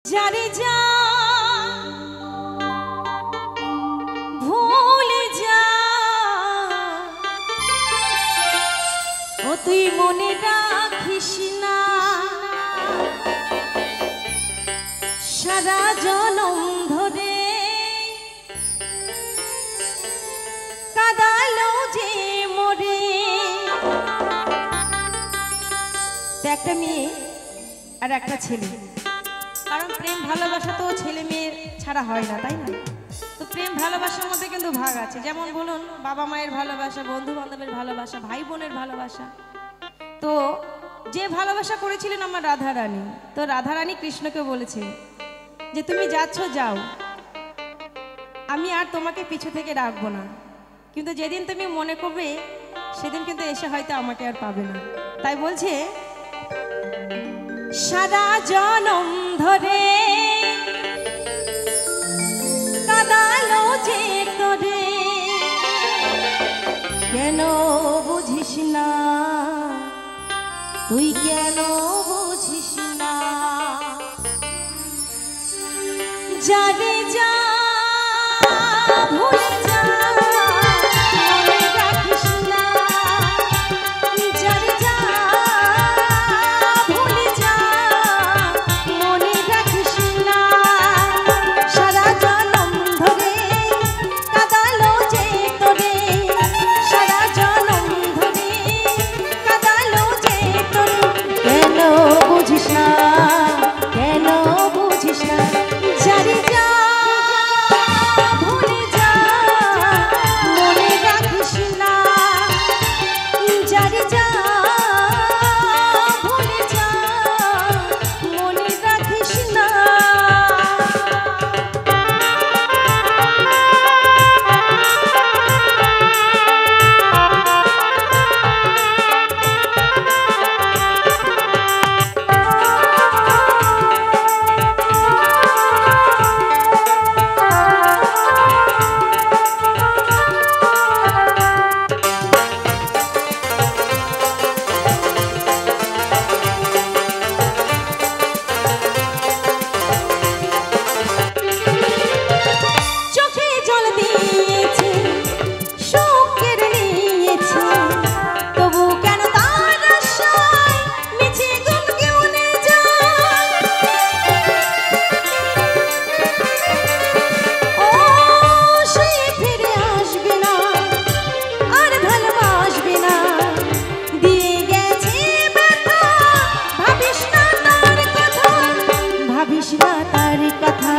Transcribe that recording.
যারে যা ভুলে যা ও তুই মনে রাখিস না সারা জনম ধরে কাদালো যে মরে। একটা মেয়ে আর একটা ছেলে, কারণ প্রেম ভালোবাসা তো ছেলে মেয়ের ছাড়া হয় না, তাই না? তো প্রেম ভালোবাসার মধ্যে কিন্তু ভাগ আছে, যেমন বলুন বাবা মায়ের ভালোবাসা, বন্ধু বান্ধবের ভালোবাসা, ভাই বোনের ভালোবাসা। তো যে ভালোবাসা করেছিলেন আমার রাধারানী, তো রাধারানী কৃষ্ণকে বলেছে যে তুমি যাচ্ছ যাও, আমি আর তোমাকে পিছু থেকে রাখবো না, কিন্তু যেদিন তুমি মনে করবে সেদিন কিন্তু এসে হয়তো আমাকে আর পাবে না। তাই বলছে সারা জনম ধরে কাদালো যে তোরে, কেন বুঝিস না তুই, কেন বুঝিস না যারে যা ভুলে যা মনে রাখিস না, যারে যা ভুলে যা মনে রাখিস না সারা জনম ধরে কাদালো যে তোরে, সারা জনম ধরে কাদালো যে তোরে, কেন বুঝিস না, কেন বুঝিস না যারে যা ভুলে যা মনে রাখিস না, যারে যা ভুলে যা মনে রাখিস না। চোখে জল দিয়েছে শোকের নিয়েছে, তবু কেন তার আশায় মিছে গুনগুনে যায়, ও সে ফিরে আসবে না আর ভালোবাসবে না, দিয়ে গেছে ব্যথা ভাবিস না তার কথা, ভাবিস না তার কথা।